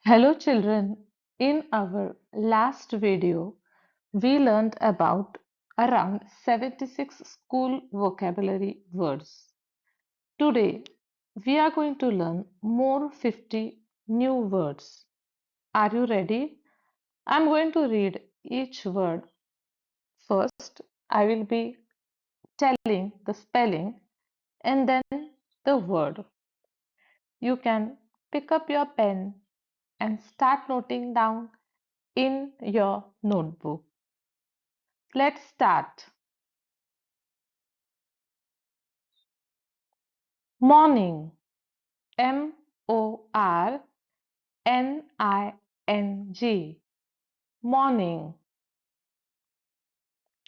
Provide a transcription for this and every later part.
Hello children, in our last video we learned about around 76 school vocabulary words. Today we are going to learn more 50 new words. Are you ready? I'm going to read each word. First, I will be telling the spelling and then the word. You can pick up your pen and start noting down in your notebook. Let's start. Morning. Morning. Morning.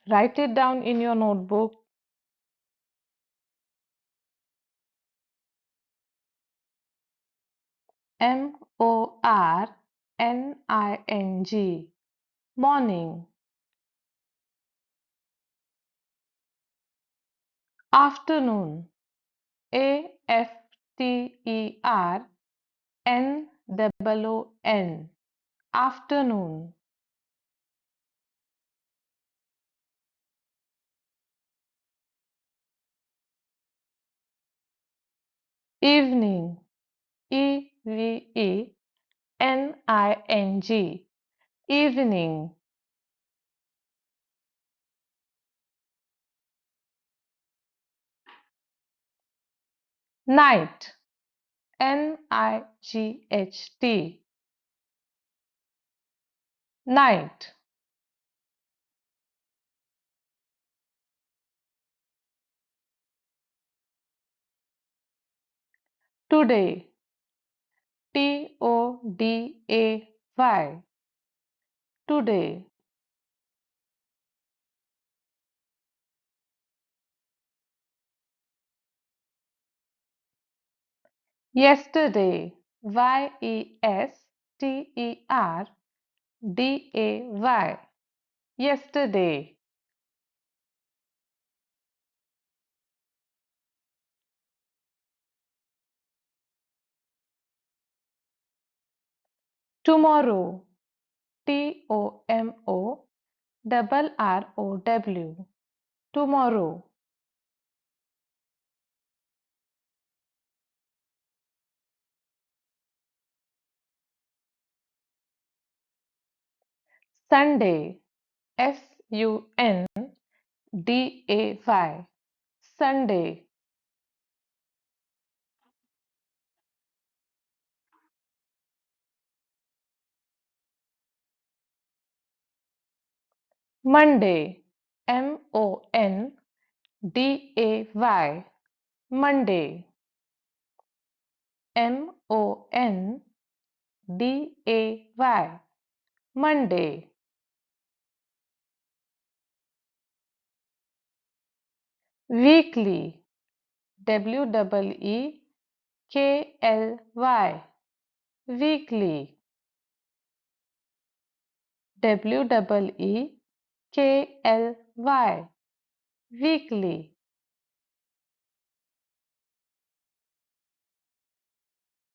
Write it down in your notebook. Morning. Morning. Afternoon. Afternoon. Afternoon. Evening. Evening. Evening. Night. Night. Night. Today. Today. Today. Yesterday. Yesterday. Yesterday. Tomorrow. Tomorrow. Tomorrow. Sunday. Sunday. Sunday. Monday. Monday. Monday. Monday. Monday. Weekly. Weekly. Weekly. Weekly. Weekly.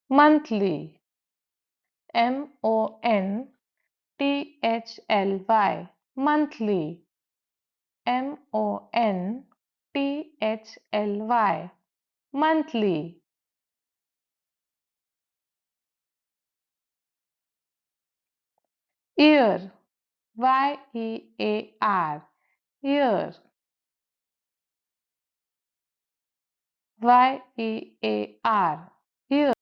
Monthly. Monthly. Monthly. Monthly. Year. Year. Year. Year. Year.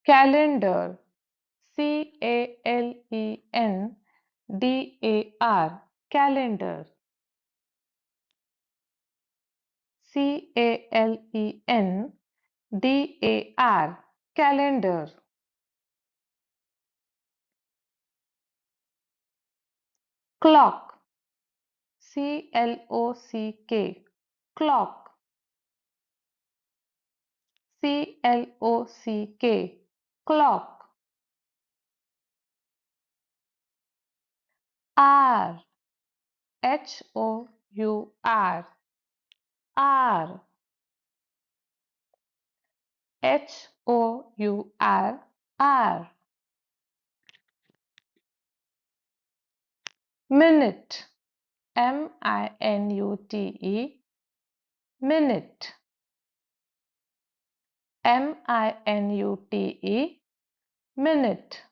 Calendar. Calendar. Calendar. Calendar. Calendar. Clock. Clock. Clock. Clock. Hour. Hour. R. Hour, R. Minute, minute, minute, minute, minute.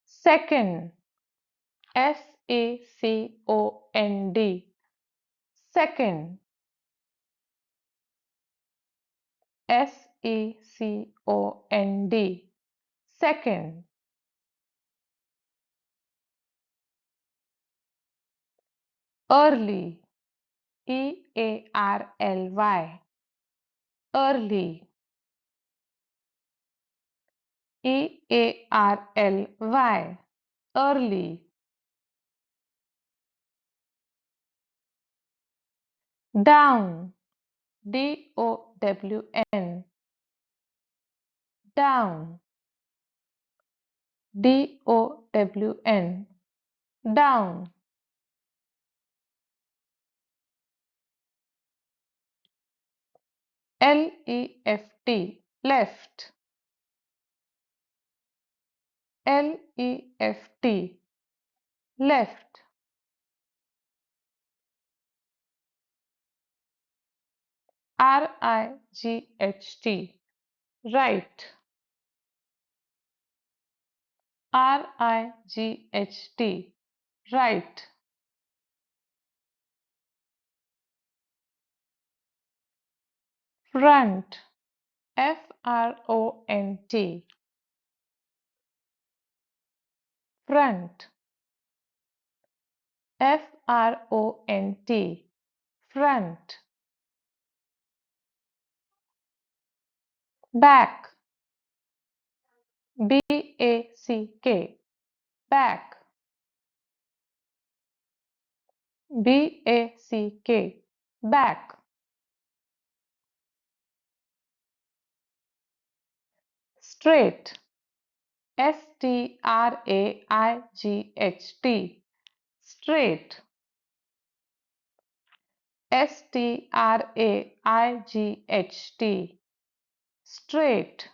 Second, second, second, second, second. Early, early, early, early, early. Down, down, down, down, down. Left, left, left, left. Right, right, right, right. Front, front, front, front, front. Back, back, back, back, back. Straight, straight, straight, straight, straight.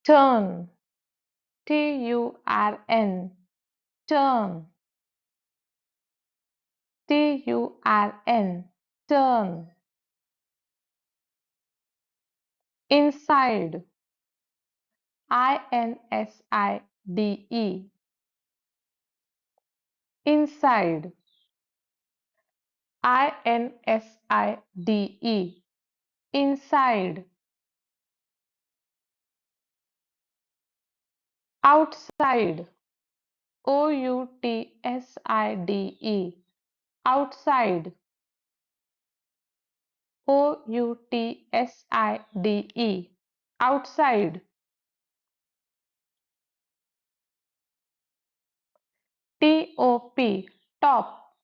Turn, turn, turn, turn, turn. Inside, inside, inside, inside, inside. Outside, outside, outside, outside, outside. Top, top,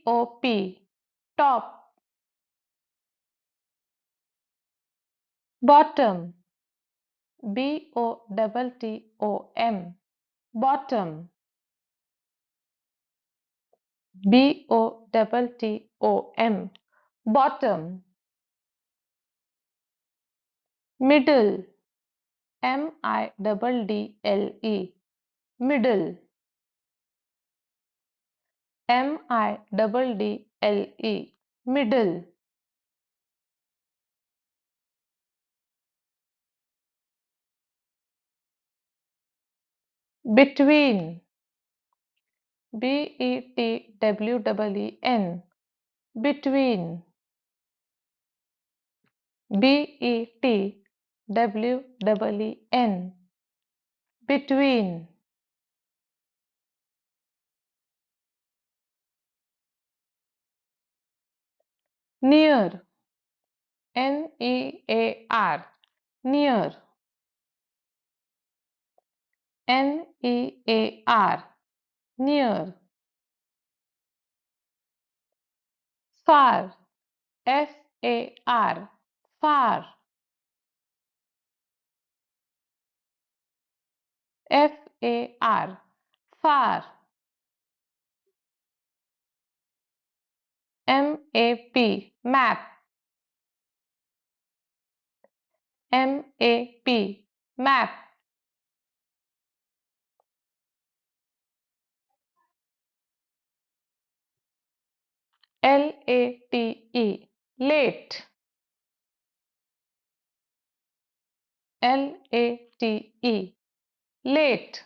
top, top. Bottom, bottom, bottom, bottom, bottom. Middle, middle, middle, middle, middle. Between, between, between, between, between. Near, near, near, near, near. Far, F-A-R, far. F-A-R, far. M-A-P, map. M-A-P, map. L-A-T-E, late. L-A-T-E, late.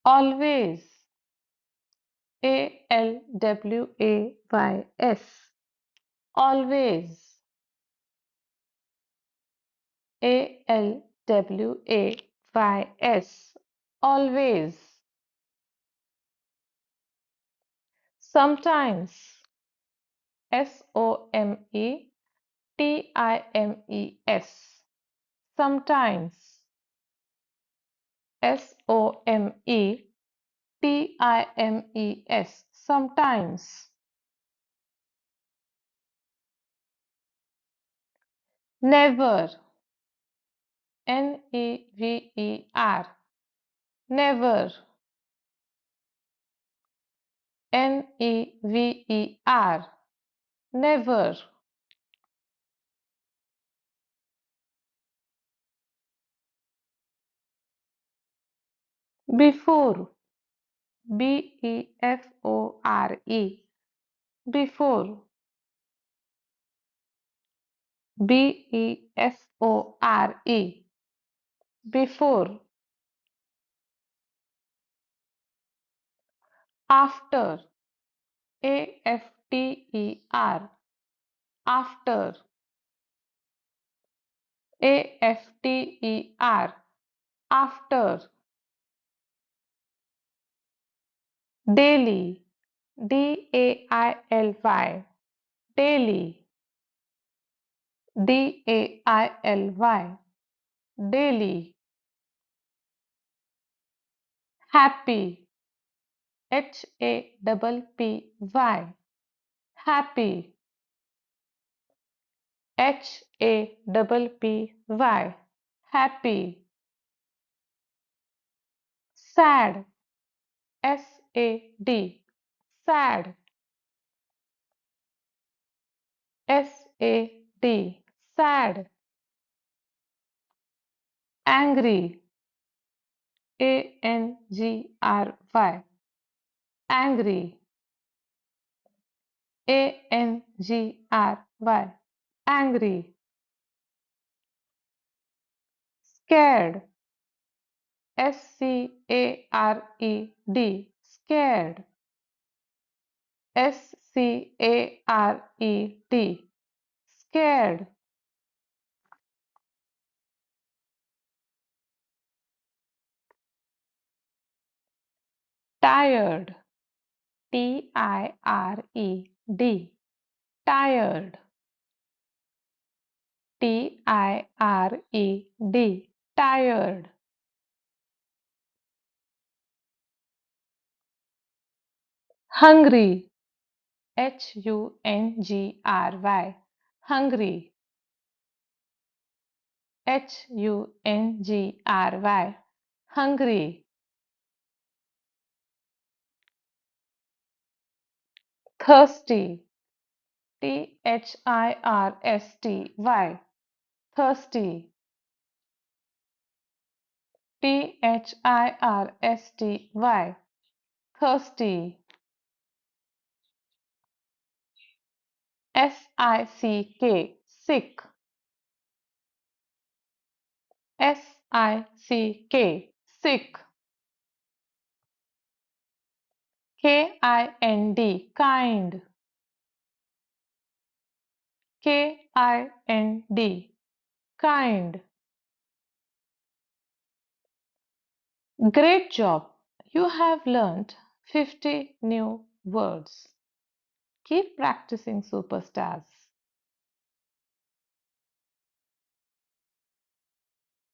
Always. A-L-W-A-Y-S, always. A-L-W-A-Y-S, always. Sometimes. S-O-M-E-T-I-M-E-S, sometimes. S-O-M-E-T-I-M-E-S, sometimes. Never. N-E-V-E-R, never. N-E-V-E-R, never. Before. B-E-F-O-R-E, before. B-E-F-O-R-E, before. After. A-F-T-E-R, after. A-F-T-E-R, after. Daily. D-A-I-L-Y, daily. D-A-I-L-Y, daily. Happy. H-A-P-P-Y, happy. H-A-P-P-Y, happy. Sad. S-A-D, sad. S-A-D, sad. Angry. A-N-G-R-Y, angry. A-N-G-R-Y, angry. Scared. S-C-A-R-E-D, scared. S-C-A-R-E-D, scared. Tired. T-I-R-E-D, tired. T-I-R-E-D, tired. Hungry. H-U-N-G-R-Y, hungry. H-U-N-G-R-Y, hungry. Thirsty. T-H-I-R-S-T-Y, thirsty. T-H-I-R-S-T-Y, thirsty. S-I-C-K, sick. S-I-C-K, sick. K-I-N-D, kind. K-I-N-D, kind. Great job! You have learned 50 new words. Keep practicing, superstars.